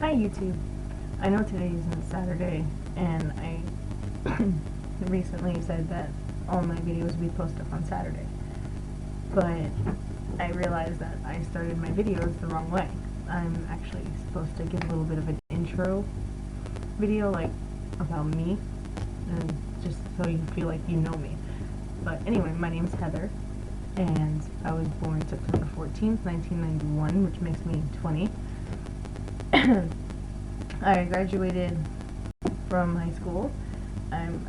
Hi YouTube. I know today isn't Saturday, and I recently said that all my videos would be posted on Saturday, but I realized that I started my videos the wrong way. I'm actually supposed to give a little bit of an intro video, like, about me, and just so you feel like you know me. But anyway, my name's Heather, and I was born September 14th, 1991, which makes me 20. I graduated from high school. I'm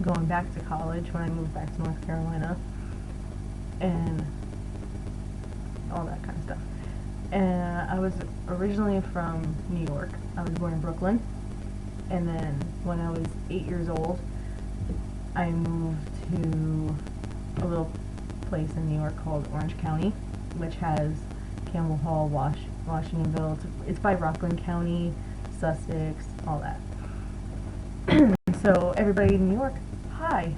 going back to college when I moved back to North Carolina, and all that kind of stuff. And I was originally from New York. I was born in Brooklyn, and then when I was 8 years old, I moved to a little place in New York called Orange County, which has Campbell Hall, Washingtonville. It's by Rockland County, Sussex, all that. So everybody in New York, hi.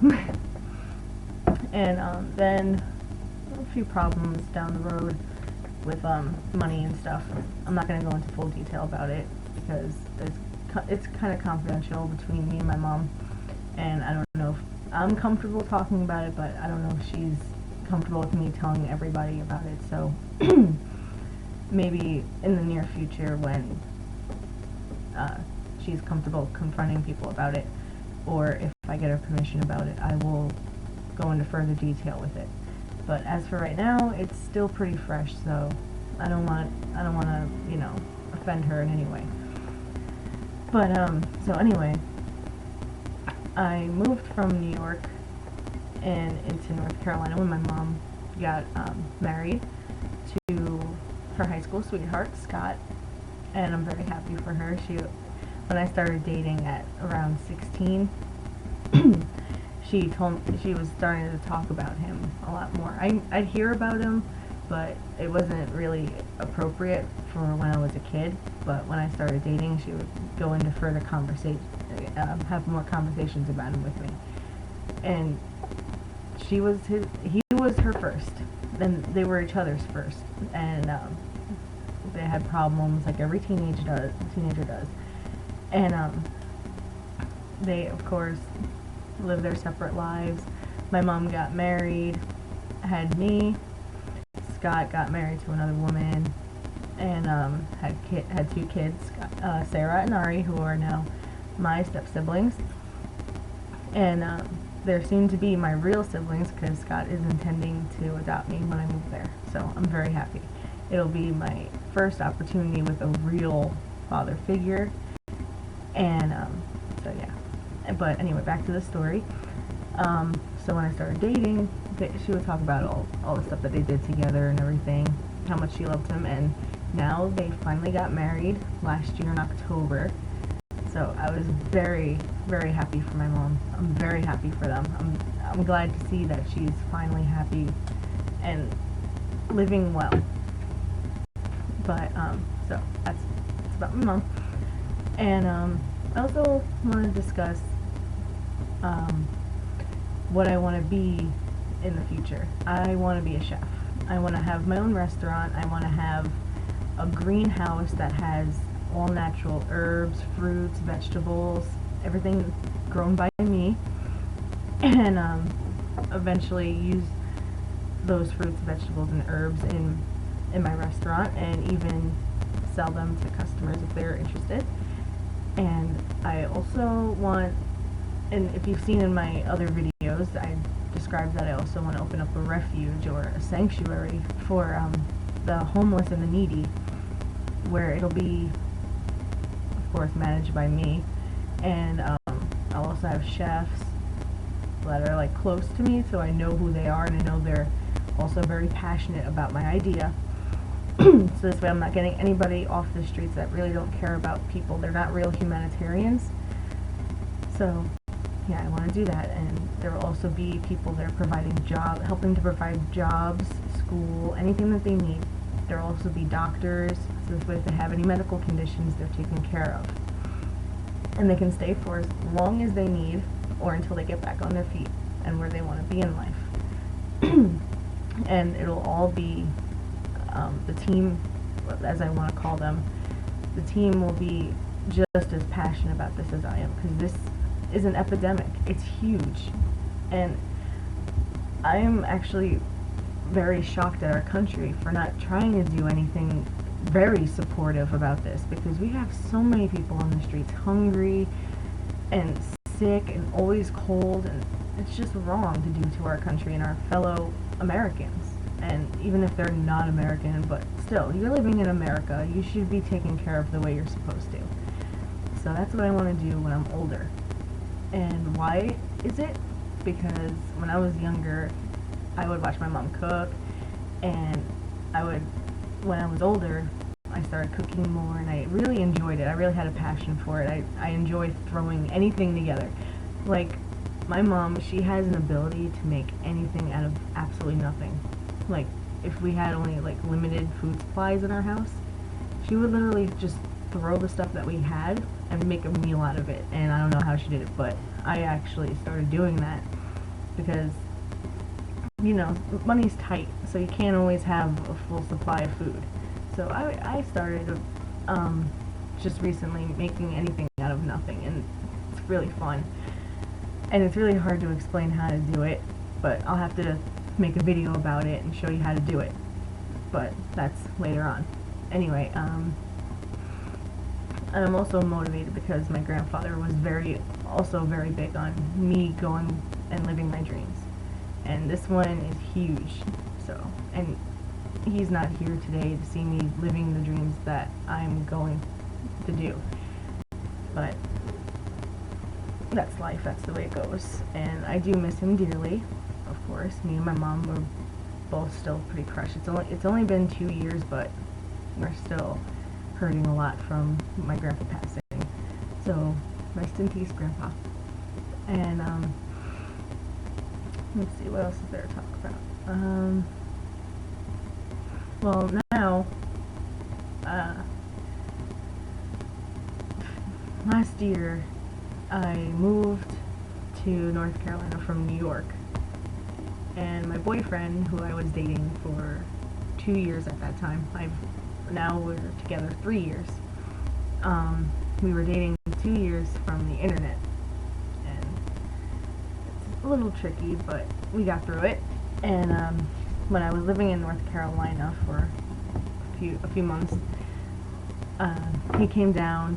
And then a few problems down the road with money and stuff. I'm not going to go into full detail about it because it's kind of confidential between me and my mom, and I don't know if I'm comfortable talking about it, but I don't know if she's comfortable with me telling everybody about it. So maybe in the near future when she's comfortable confronting people about it, or if I get her permission about it, I will go into further detail with it. But as for right now, it's still pretty fresh, so I don't want to, offend her in any way. But so anyway, I moved from New York and into North Carolina when my mom got married to her high school sweetheart, Scott, and I'm very happy for her. When I started dating at around 16, she was starting to talk about him a lot more. I'd hear about him, but it wasn't really appropriate for when I was a kid. But when I started dating, she would go into further have more conversations about him with me. And he was her first. Then they were each other's first, and they had problems like every teenager does. And they, of course, lived their separate lives. My mom got married, had me. Scott got married to another woman, and had two kids, Sarah and Ari, who are now my step-siblings. And they're soon to be my real siblings because Scott is intending to adopt me when I move there. So I'm very happy. It'll be my first opportunity with a real father figure. And so yeah. But anyway, back to the story. So when I started dating, she would talk about all the stuff that they did together and everything, how much she loved him, and now they finally got married last year in October. So I was very, very happy for my mom. I'm very happy for them. I'm glad to see that she's finally happy and living well. But so that's about my mom. And I also want to discuss what I want to be in the future. I want to be a chef. I want to have my own restaurant. I want to have a greenhouse that has all natural herbs, fruits, vegetables, everything grown by me, and eventually use those fruits, vegetables, and herbs in my restaurant, and even sell them to customers if they're interested. And I also want, and if you've seen in my other videos, I described that I also want to open up a refuge or a sanctuary for the homeless and the needy, where it'll be, of course, managed by me. And I'll also have chefs that are like close to me, so I know who they are, and I know they're also very passionate about my idea. So this way I'm not getting anybody off the streets that really don't care about people. They're not real humanitarians. So yeah, I want to do that. And there will also be people that are helping to provide jobs, school, anything that they need. There will also be doctors, so this way if they have any medical conditions, they're taken care of. And they can stay for as long as they need, or until they get back on their feet and where they want to be in life. And it'll all be the team, as I want to call them, the team will be just as passionate about this as I am, because this is an epidemic. It's huge. And I am actually very shocked at our country for not trying to do anything very supportive about this, because we have so many people on the streets hungry and sick and always cold, and it's just wrong to do to our country and our fellow Americans. And even if they're not American, but still, you're living in America, you should be taken care of the way you're supposed to. So that's what I want to do when I'm older. And why is it? Because when I was younger, I would watch my mom cook, and when I was older, I started cooking more, and I really enjoyed it. I really had a passion for it. I enjoy throwing anything together. Like, my mom, she has an ability to make anything out of absolutely nothing. Like, if we had only, like, limited food supplies in our house, she would literally just throw the stuff that we had and make a meal out of it. And I don't know how she did it, but I actually started doing that because, you know, money's tight, so you can't always have a full supply of food. So I started just recently making anything out of nothing, and it's really fun. And it's really hard to explain how to do it, but I'll have to make a video about it and show you how to do it. But that's later on. Anyway, I'm also motivated because my grandfather was also very big on me going and living my dreams. And this one is huge. So, and he's not here today to see me living the dreams that I'm going to do. But that's life, that's the way it goes. And I do miss him dearly, of course. Me and my mom were both still pretty crushed. It's only been 2 years, but we're still hurting a lot from my grandpa passing. So, rest in peace, Grandpa. And, let's see, what else is there to talk about? Well, now, last year, I moved to North Carolina from New York. And my boyfriend, who I was dating for 2 years at that time, now we're together 3 years. We were dating 2 years from the internet, and it's a little tricky, but we got through it. And when I was living in North Carolina for a few months, he came down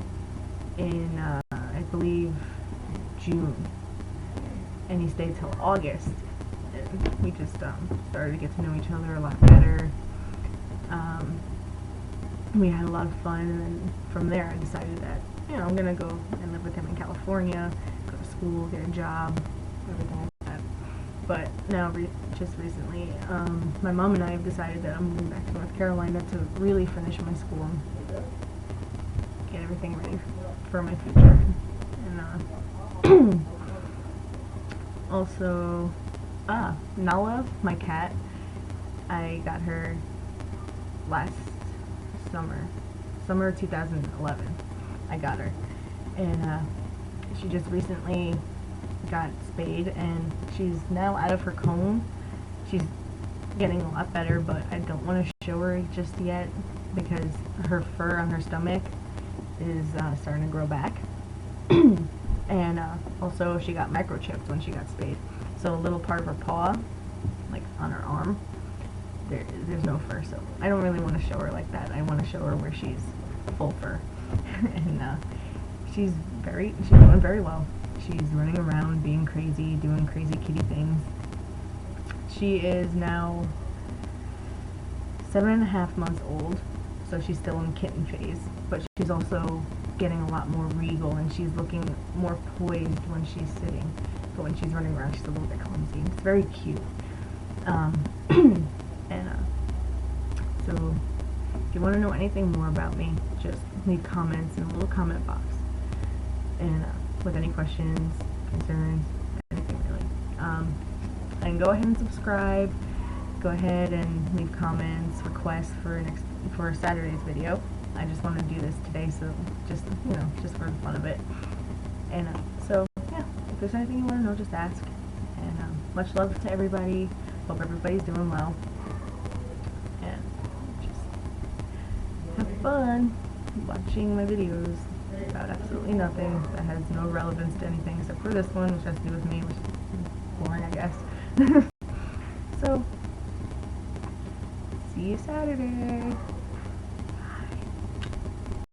in I believe June, and he stayed till August. And we just started to get to know each other a lot better. We had a lot of fun, and then from there I decided that, you know, I'm gonna go and live with him in California, go to school, get a job, everything like that. But now, just recently, my mom and I have decided that I'm moving back to North Carolina to really finish my school and get everything ready for my future. And also, Nala, my cat, I got her last summer 2011. I got her, and she just recently got spayed, and she's now out of her cone. She's getting a lot better, but I don't want to show her just yet because her fur on her stomach is starting to grow back. And also she got microchipped when she got spayed, so a little part of her paw, like on her arm, there's no fur, so I don't really want to show her like that. I want to show her where she's full fur. And she's doing very well. She's running around, being crazy, doing crazy kitty things. She is now 7.5 months old, so she's still in kitten phase, but she's also getting a lot more regal, and she's looking more poised when she's sitting, but when she's running around, she's a little bit clumsy. It's very cute. And so if you want to know anything more about me, just leave comments in the little comment box, and with any questions, concerns, anything really. And go ahead and subscribe. Go ahead and leave comments, requests for Saturday's video. I just want to do this today, so just for the fun of it. And so yeah, if there's anything you want to know, just ask. And much love to everybody. Hope everybody's doing well. And just have fun. watching my videos about absolutely nothing that has no relevance to anything except for this one, which has to do with me, which is boring, I guess. So, see you Saturday.